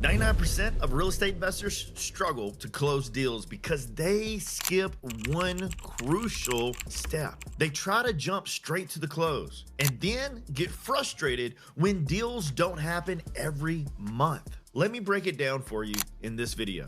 99% of real estate investors struggle to close deals because they skip one crucial step. They try to jump straight to the close and then get frustrated when deals don't happen every month. Let me break it down for you in this video.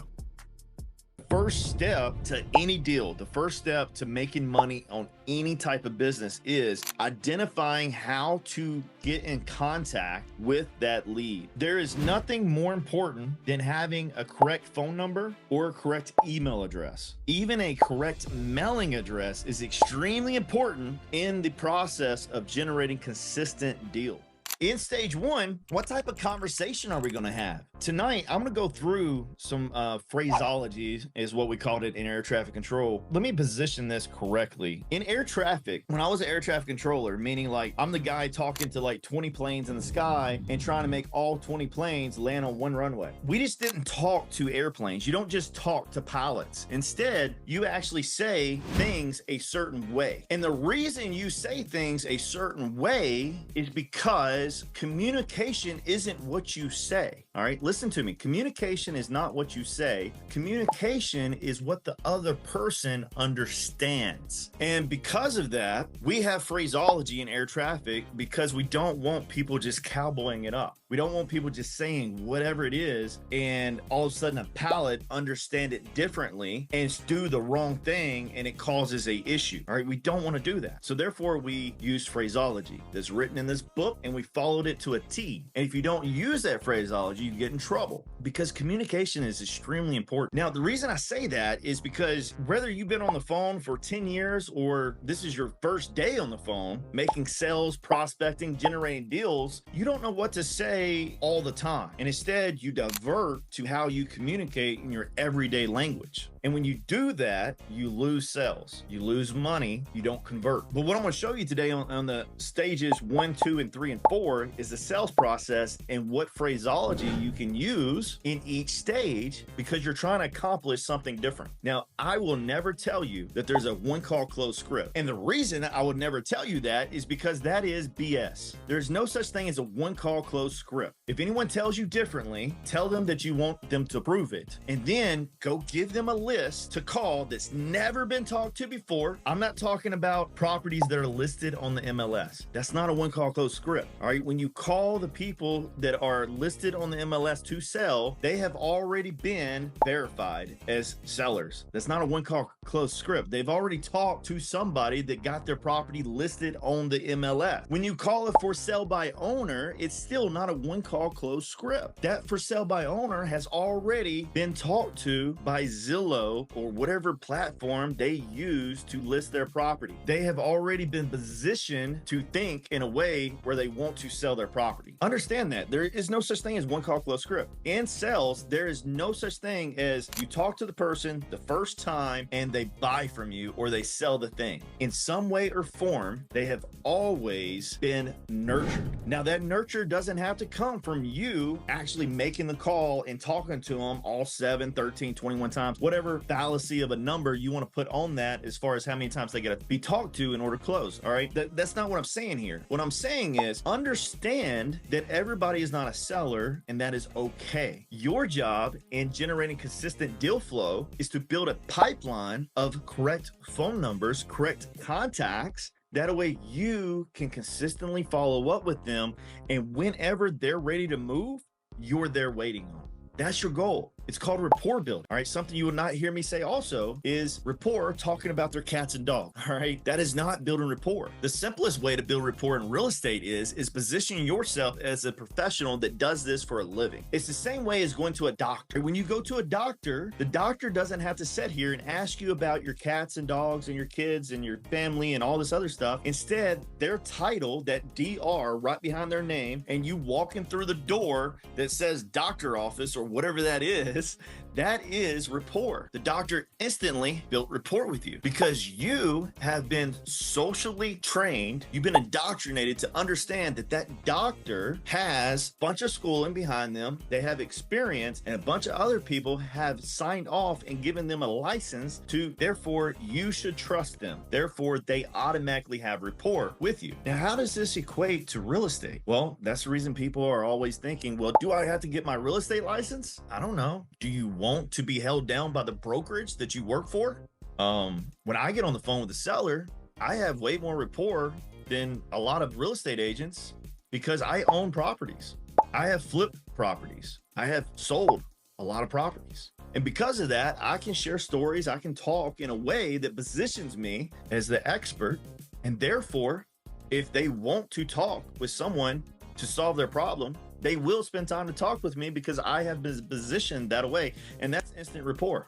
First step to any deal, the first step to making money on any type of business is identifying how to get in contact with that lead. There is nothing more important than having a correct phone number or a correct email address. Even a correct mailing address is extremely important in the process of generating consistent deals. In stage one, what type of conversation are we going to have? Tonight, I'm going to go through some phraseology, is what we called it in air traffic control. Let me position this correctly. In air traffic, when I was an air traffic controller, meaning like I'm the guy talking to like 20 planes in the sky and trying to make all 20 planes land on one runway. We just didn't talk to airplanes. You don't just talk to pilots. Instead, you actually say things a certain way. And the reason you say things a certain way is because communication isn't what you say. All right, listen to me. Communication is not what you say. Communication is what the other person understands. And because of that, we have phraseology in air traffic because we don't want people just cowboying it up. We don't want people just saying whatever it is and all of a sudden a pilot understand it differently and do the wrong thing and it causes a issue. All right, we don't want to do that. So therefore we use phraseology that's written in this book and we followed it to a T. And if you don't use that phraseology, you get in trouble because communication is extremely important. Now, the reason I say that is because whether you've been on the phone for 10 years or this is your first day on the phone, making sales, prospecting, generating deals, you don't know what to say all the time. And instead, you divert to how you communicate in your everyday language. And when you do that, you lose sales, you lose money, you don't convert. But what I'm going to show you today on the stages 1, 2, and 3, and 4 is the sales process and what phraseology you can use in each stage because you're trying to accomplish something different. Now, I will never tell you that there's a one call close script. And the reason I would never tell you that is because that is BS. There's no such thing as a one call close script. If anyone tells you differently, tell them that you want them to prove it. And then go give them a list to call that's never been talked to before. I'm not talking about properties that are listed on the MLS. That's not a one call close script. All right. When you call the people that are listed on the MLS to sell, they have already been verified as sellers. That's not a one call close script. They've already talked to somebody that got their property listed on the MLS. When you call it for sale by owner, it's still not a one call close script. That for sale by owner has already been talked to by Zillow or whatever platform they use to list their property. They have already been positioned to think in a way where they want to sell their property. Understand that there is no such thing as one call close script. In sales, there is no such thing as you talk to the person the first time and they buy from you or they sell the thing. In some way or form, they have always been nurtured. Now that nurture doesn't have to come from you actually making the call and talking to them all 7, 13, 21 times, whatever fallacy of a number you want to put on that as far as how many times they got to be talked to in order to close. All right. That's not what I'm saying here. What I'm saying is understand that everybody is not a seller and that is okay. Your job in generating consistent deal flow is to build a pipeline of correct phone numbers, correct contacts. That way you can consistently follow up with them. And whenever they're ready to move, you're there waiting on. That's your goal. It's called rapport building. All right. Something you will not hear me say also is rapport talking about their cats and dogs. All right. That is not building rapport. The simplest way to build rapport in real estate is positioning yourself as a professional that does this for a living. It's the same way as going to a doctor. When you go to a doctor, the doctor doesn't have to sit here and ask you about your cats and dogs and your kids and your family and all this other stuff. Instead, their title, that DR right behind their name, and you walking through the door that says doctor office or whatever that is, is rapport. The doctor instantly built rapport with you because you have been socially trained. You've been indoctrinated to understand that that doctor has a bunch of schooling behind them. They have experience, and a bunch of other people have signed off and given them a license to, therefore you should trust them. Therefore, they automatically have rapport with you. Now, how does this equate to real estate? Well, that's the reason people are always thinking, well, do I have to get my real estate license? I don't know. Do you want to be held down by the brokerage that you work for? When I get on the phone with the seller, I have way more rapport than a lot of real estate agents because I own properties. I have flipped properties. I have sold a lot of properties. And because of that, I can share stories. I can talk in a way that positions me as the expert. And therefore, if they want to talk with someone to solve their problem, they will spend time to talk with me because I have been positioned that way. And that's instant rapport.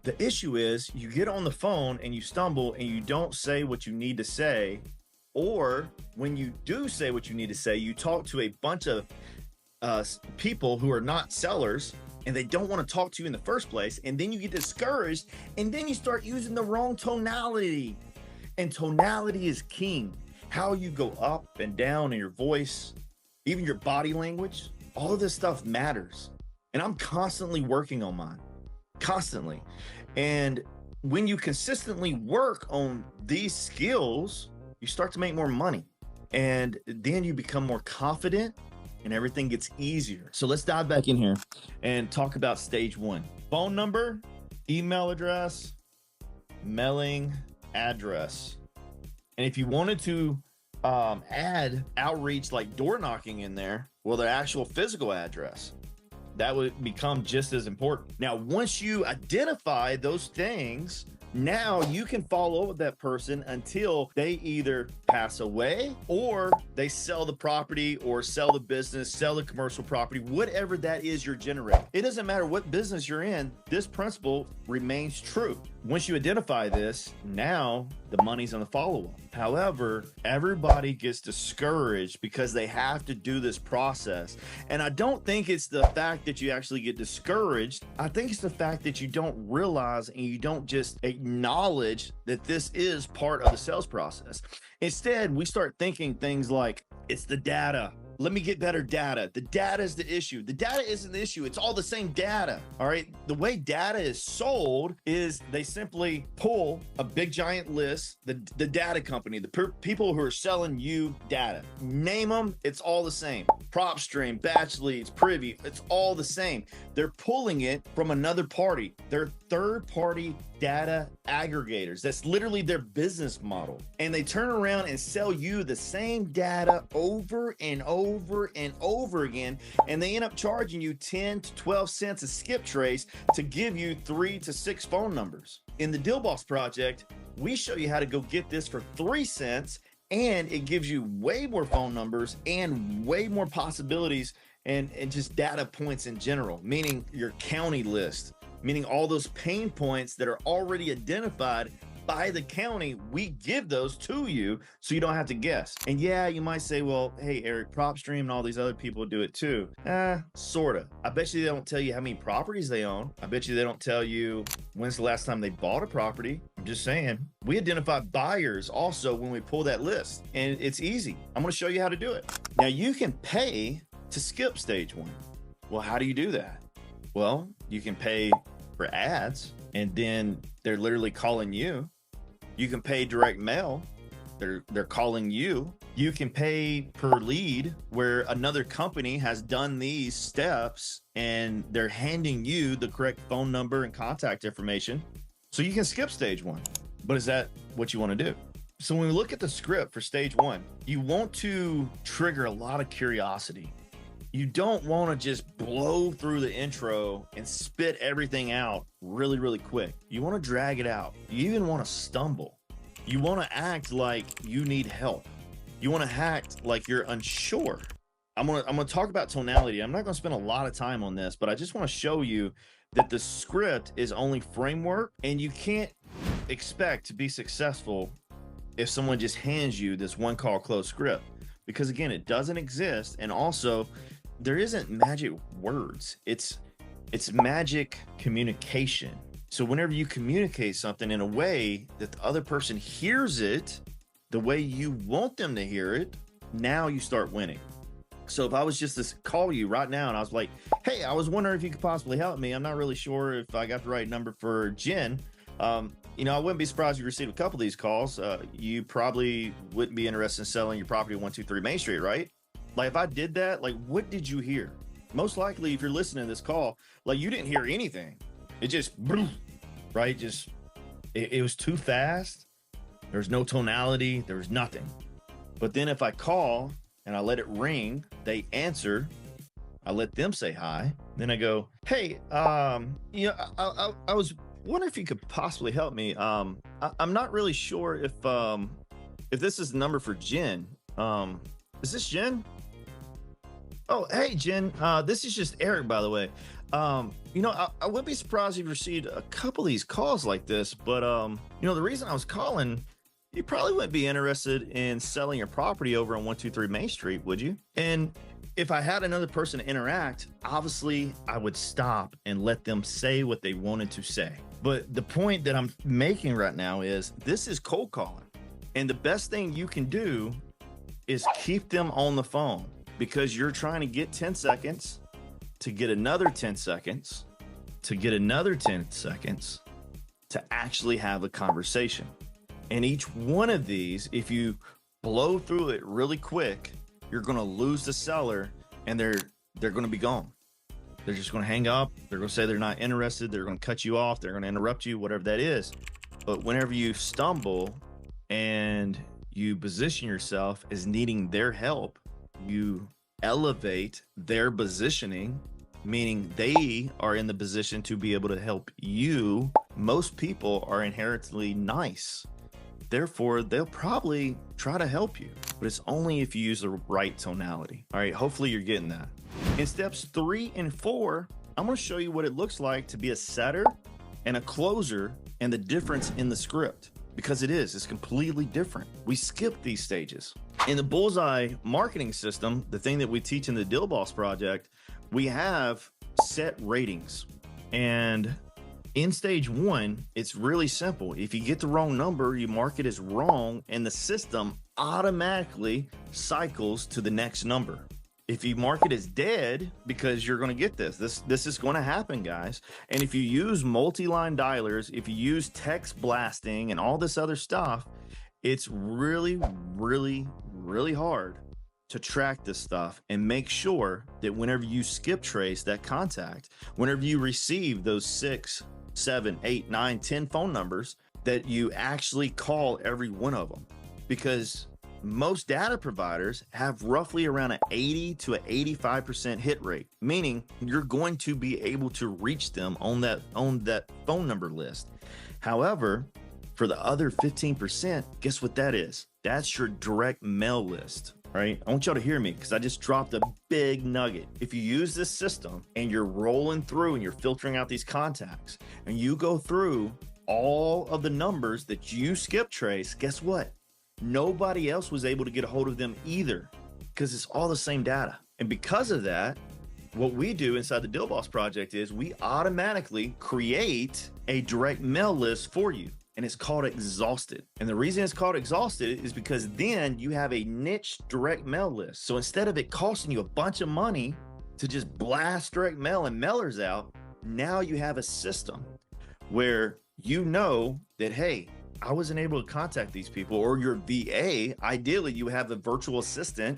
The issue is you get on the phone and you stumble and you don't say what you need to say. Or when you do say what you need to say, you talk to a bunch of people who are not sellers and they don't want to talk to you in the first place. And then you get discouraged and then you start using the wrong tonality. And tonality is king. How you go up and down in your voice, even your body language, all of this stuff matters. And I'm constantly working on mine, constantly. And when you consistently work on these skills, you start to make more money. And then you become more confident and everything gets easier. So let's dive back in here and talk about stage one. Phone number, email address, mailing address. And if you wanted to add outreach like door knocking in there, well, the actual physical address, that would become just as important. Now, once you identify those things, now you can follow up with that person until they either pass away or they sell the property or sell the business, sell the commercial property, whatever that is you're generating. It doesn't matter what business you're in, this principle remains true. Once you identify this, now the money's on the follow-up. However, everybody gets discouraged because they have to do this process. And I don't think it's the fact that you actually get discouraged. I think it's the fact that you don't realize and you don't just acknowledge that this is part of the sales process. Instead, we start thinking things like, it's the data. Let me get better data. The data is the issue. The data isn't the issue. It's all the same data. All right. The way data is sold is they simply pull a big giant list, the data company, the people who are selling you data. Name them. It's all the same. PropStream, Batch Leads, Privy. It's all the same. They're pulling it from another party. They're third-party data aggregators. That's literally their business model. And they turn around and sell you the same data over and over and over again. And they end up charging you 10 to 12 cents a skip trace to give you 3 to 6 phone numbers. In the Deal Boss project, we show you how to go get this for 3 cents, and it gives you way more phone numbers and way more possibilities and just data points in general, meaning your county list, meaning all those pain points that are already identified by the county. We give those to you so you don't have to guess. And yeah, you might say, well, hey, Eric, PropStream and all these other people do it too. Sorta. I bet you they don't tell you how many properties they own. I bet you they don't tell you when's the last time they bought a property. I'm just saying. We identify buyers also when we pull that list, and it's easy. I'm gonna show you how to do it. Now, you can pay to skip stage one. Well, how do you do that? Well, you can pay for ads, and then they're literally calling you. You can pay direct mail. They're calling you. You can pay per lead, where another company has done these steps and they're handing you the correct phone number and contact information. So you can skip stage one. But is that what you want to do? So when we look at the script for stage one, you want to trigger a lot of curiosity. You don't want to just blow through the intro and spit everything out really, really quick. You want to drag it out. You even want to stumble. You want to act like you need help. You want to act like you're unsure. I'm gonna talk about tonality. I'm not gonna spend a lot of time on this, but I just want to show you that the script is only framework, and you can't expect to be successful if someone just hands you this one call close script, because again, it doesn't exist. And also, there isn't magic words. It's It's magic communication. So whenever you communicate something in a way that the other person hears it the way you want them to hear it, now you start winning. So if I was just to call you right now and I was like, hey, I was wondering if you could possibly help me. I'm not really sure if I got the right number for Jen. You know, I wouldn't be surprised if you received a couple of these calls. You probably wouldn't be interested in selling your property at 123 Main Street, right? Like if I did that, like what did you hear? Most likely if you're listening to this call, like you didn't hear anything. It just, right? Just, it was too fast. There's no tonality. There was nothing. But then if I call and I let it ring, they answer. I let them say hi. Then I go, hey, you know, I was wondering if you could possibly help me. I'm not really sure if this is the number for Jen. Is this Jen? Oh, hey, Jen. This is just Eric, by the way. You know, I would be surprised if you received a couple of these calls like this, but you know, the reason I was calling, you probably wouldn't be interested in selling your property over on 123 Main Street, would you? And if I had another person to interact, obviously I would stop and let them say what they wanted to say. But the point that I'm making right now is this is cold calling. And the best thing you can do is keep them on the phone because you're trying to get 10 seconds to get another 10 seconds to get another 10 seconds to actually have a conversation. And each one of these, if you blow through it really quick, you're going to lose the seller and they're going to be gone. They're just going to hang up. They're going to say they're not interested. They're going to cut you off. They're going to interrupt you, whatever that is. But whenever you stumble and you position yourself as needing their help, you elevate their positioning, meaning they are in the position to be able to help you. Most people are inherently nice. Therefore, they'll probably try to help you, but it's only if you use the right tonality. All right, hopefully you're getting that. In steps 3 and 4, I'm going to show you what it looks like to be a setter and a closer and the difference in the script, because it's completely different. We skip these stages. In the Bullseye marketing system, the thing that we teach in the Deal Boss project, we have set ratings. And in stage 1, it's really simple. If you get the wrong number, you mark it as wrong, and the system automatically cycles to the next number. If you mark it as dead, because you're going to get this is going to happen, guys. And if you use multi-line dialers, if you use text blasting and all this other stuff, it's really, really, really hard to track this stuff and make sure that whenever you skip trace that contact, whenever you receive those 6, 7, 8, 9, 10 phone numbers, that you actually call every one of them. Because most data providers have roughly around an 80 to an 85% hit rate, meaning you're going to be able to reach them on that phone number list. However, for the other 15%, guess what that is? That's your direct mail list. Right? I want y'all to hear me because I just dropped a big nugget. If you use this system and you're rolling through and you're filtering out these contacts and you go through all of the numbers that you skip trace, guess what? Nobody else was able to get a hold of them either because it's all the same data. And because of that, what we do inside the Deal Boss project is we automatically create a direct mail list for you. And it's called Exhausted. And the reason it's called Exhausted is because then you have a niche direct mail list. So instead of it costing you a bunch of money to just blast direct mail and mailers out, now you have a system where you know that, hey, I wasn't able to contact these people, or your VA, ideally you have a virtual assistant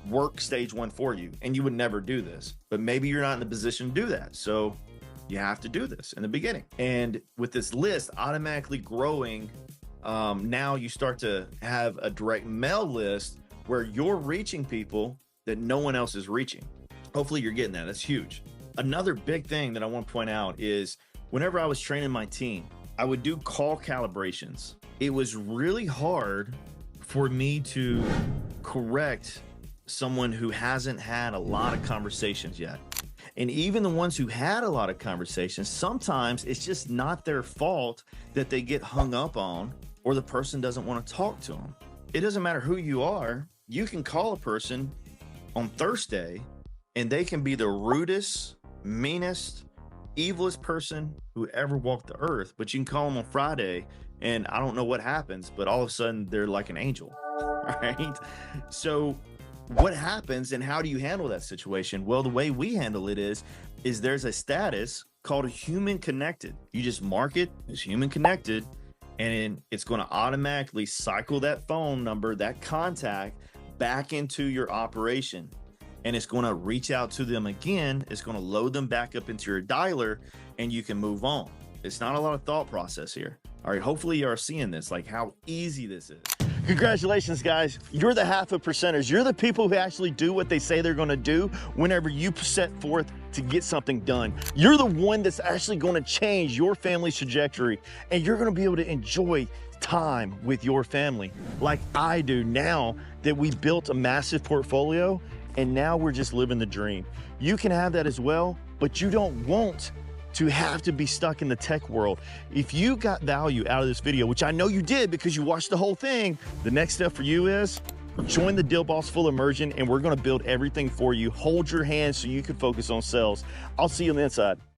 work stage 1 for you, and you would never do this, but maybe you're not in the position to do that. So you have to do this in the beginning. And with this list automatically growing, now you start to have a direct mail list where you're reaching people that no one else is reaching. Hopefully you're getting that. That's huge. Another big thing that I want to point out is whenever I was training my team, I would do call calibrations. It was really hard for me to correct someone who hasn't had a lot of conversations yet. And even the ones who had a lot of conversations, sometimes it's just not their fault that they get hung up on or the person doesn't want to talk to them. It doesn't matter who you are. You can call a person on Thursday and they can be the rudest, meanest, evilest person who ever walked the earth, but you can call them on Friday and I don't know what happens, but all of a sudden they're like an angel, right? So what happens and how do you handle that situation? Well, the way we handle it is there's a status called a human connected. You just mark it as human connected, and it's going to automatically cycle that phone number, that contact, back into your operation. And it's going to reach out to them again. It's going to load them back up into your dialer, and you can move on. It's not a lot of thought process here. All right, hopefully you are seeing this, like how easy this is. Congratulations, guys. You're the half of percenters. You're the people who actually do what they say they're going to do whenever you set forth to get something done. You're the one that's actually going to change your family's trajectory, and you're going to be able to enjoy time with your family like I do now that we built a massive portfolio, and now we're just living the dream. You can have that as well, but you don't want to have to be stuck in the tech world. If you got value out of this video, which I know you did because you watched the whole thing, the next step for you is join the Deal Boss Full Immersion, and we're gonna build everything for you. Hold your hand so you can focus on sales. I'll see you on the inside.